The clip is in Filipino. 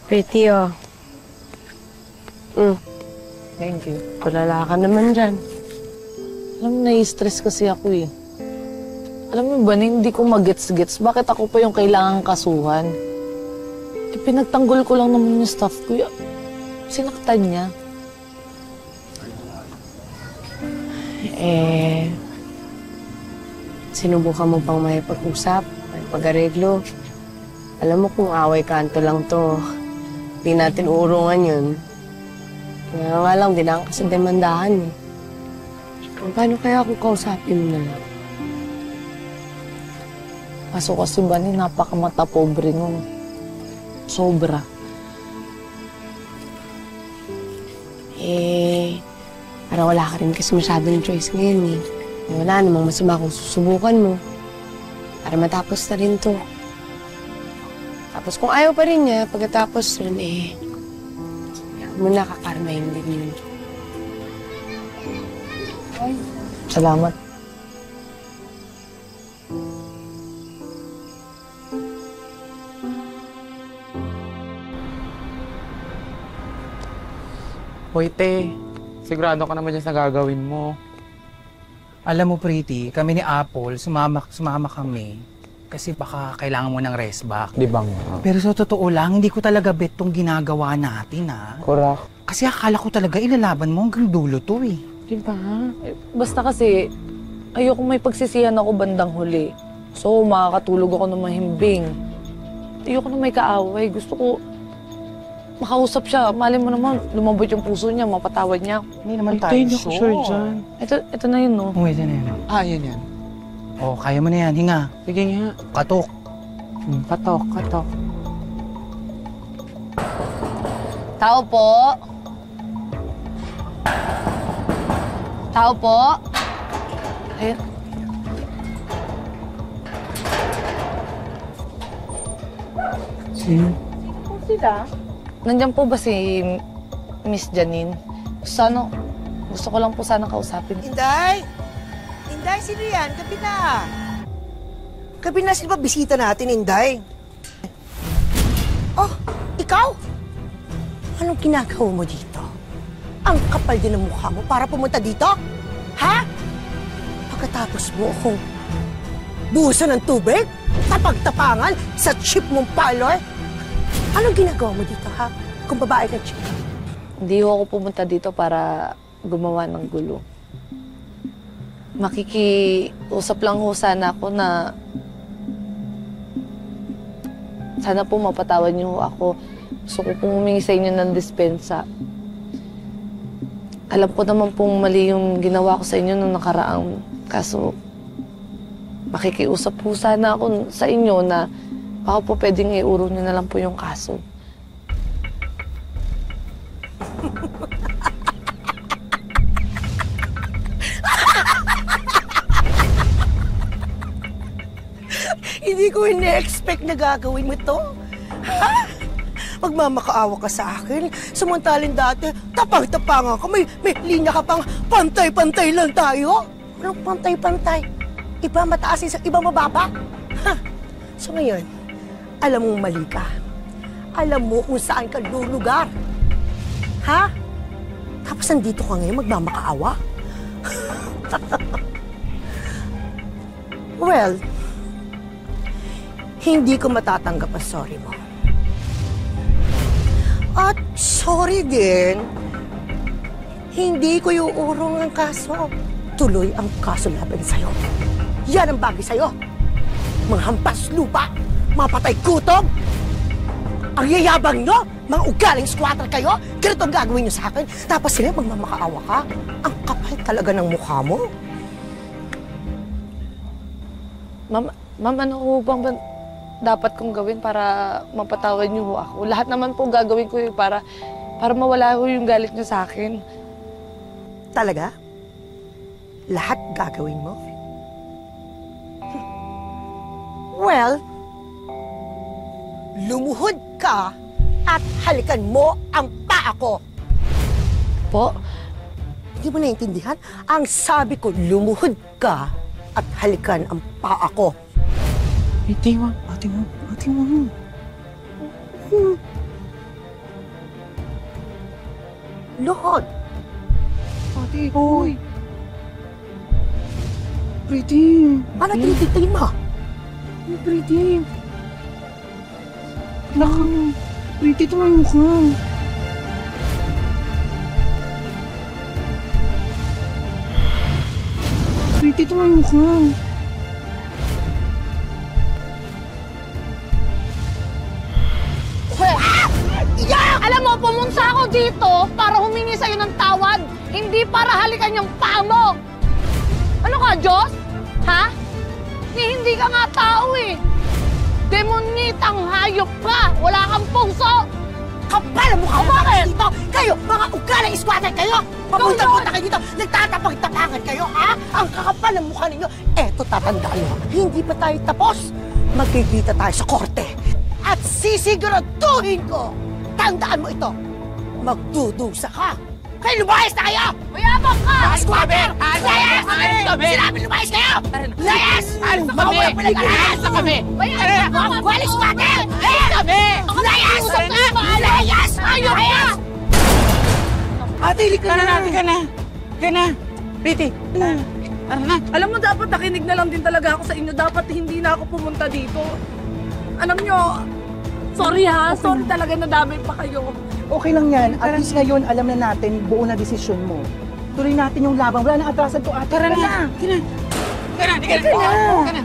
Pretty, oh. Thank you. Tulala ka naman dyan. Alam mo, nai-stress kasi ako eh. Alam mo ba, hindi ko magets-gets. Bakit ako pa yung kailangang kasuhan? Eh, pinagtanggol ko lang naman yung staff ko. Sinaktan niya. Sinubukan mo pang may pag-usap, may pag-areglo. Alam mo kung away kanto lang to, di natin uurungan yun. Kaya nga lang, di na kasi demandahan eh. Paano kaya kung kausapin mo na lang? Kaso kasi ba ni napakamata pobre nun. Sobra. Parang wala ka rin kasi masyadong choice ngayon eh. Wala namang masama kung susubukan mo. Para matapos na rin to. Tapos kung ayaw pa rin niya, pagkatapos rin mo nakakarmahin din yun. Salamat. Hoy, te. Sigurado ka naman dyan sa gagawin mo. Alam mo, Pretty, kami ni Apple, sumama kami. Kasi baka kailangan mo ng rest back. Di ba nga? Pero sa totoo lang, hindi ko talaga bet tong ginagawa natin, ha? Correct. Kasi akala ko talaga ilalaban mo hanggang dulo to, eh. Di ba? Basta kasi, ayoko may pagsisihan ako bandang huli. So, makakatulog ako ng mahimbing. Ayoko na may kaaway. Gusto ko makausap siya. Malay mo naman, lumabot yung puso niya, mapatawad niya. Hindi naman tayo Hindi ako sure dyan. Ito na yun, no? Oh, ito na yun. Yan. Oh, kaya mo na yan. Hinga. Sige nga. Katok. Katok. Tao po. Tao po. Ayun. Sino? Sila? Nandiyan po ba si Miss Janine? Gusto ko lang po sana kausapin. Inday! Inday, sino yan? Gabi na. Gabi na, sino ba bisita natin, Inday? Oh, ikaw? Anong ginagawa mo dito? Ang kapal din ng mukha mo para pumunta dito? Ha? Pagkatapos mo akong buhusan ng tubig? Tapagtapangan sa chip mong parlor? Anong ginagawa mo dito, ha? Kung babae ka, chip. Hindi ako pumunta dito para gumawa ng gulo. Makikiusap lang ho sana ako na sana po mapatawad niyo ho ako. Gusto ko pong humingi sa inyo ng dispensa. Alam ko naman pong mali yung ginawa ko sa inyo nung nakaraang. Kaso, makikiusap po sana ako sa inyo na baka po pwedeng iurong niyo na lang po yung kaso. Hindi ko ine-expect na gagawin mo to. Ha? Magmamakaawa ka sa akin. Samantalin dati, tapang-tapangan ka. May linya ka pang pantay-pantay lang tayo. Anong pantay-pantay? Iba mataas, iba mababa. Ha? So ngayon, alam mong mali ka. Alam mo kung saan ka lulugar. Ha? Tapos nandito ka ngayon magmamakaawa? Well, hindi ko matatanggap ang sorry mo. At sorry din, hindi ko iuurong ang kaso. Tuloy ang kaso laban sa'yo. Yan ang bagay sa'yo. Mga hampas lupa, mga patay gutom. Ang yayabang nyo, mga ugaling squatter kayo, ganito ang gagawin nyo sa akin. Tapos sila magmamakaawa ka. Ang kapal talaga ng mukha mo. Ma'am, ano ho bang dapat kong gawin para mapatawad niyo ho ako? Lahat naman po gagawin ko yun para mawala ho yung galit niyo sa akin. Talaga? Lahat gagawin mo? Well, lumuhod ka at halikan mo ang paa ko. Po? Hindi mo naiintindihan? Ang sabi ko, lumuhod ka at halikan ang paa ko. Ate mo. Lahat. Ate, hoy. Pretty. Ano tinitingin mo? Pretty. Naku, pretty tumayo ka. Pretty tumayo ka. Alam mo, pumunta ako dito para humingi sa'yo ng tawad, hindi para halikan yung paa mo! Ano ka, Diyos? Ha? Hindi ka nga tao eh! Demonitang hayop ka! Wala kang puso! Kapal ang mukha mo dito! Kayo, mga ugalang squatter kayo! Papunta-punta kayo dito, nagtatapag-tapangan kayo, ha? Ang kakapal ang mukha ninyo! Eto, tatandaan mo, hindi pa tayo tapos. Magkikita tayo sa korte. At sisiguraduhin ko, tandaan mo ito, magdudusa ka. Kayo, lumayas na kayo! Mayabang ka! Mga squatter! Layas! Sinabi lumayas kayo! Layas! Mga pinag-alayas na kami! Mga ugaling squatter! Layas! Layas! Ayun ka! Ate, lika na. Lika na. Pretty. Tara na. Alam mo, dapat nakinig na lang din talaga ako sa inyo. Dapat hindi na ako pumunta dito. Alam nyo, sorry ha. Sorry talaga na dami pa kayo. Okay lang yan. At least ngayon, alam na natin buo na desisyon mo. Tuloy natin yung labang. Wala nang atrasan to ate. Tara na. Tara na.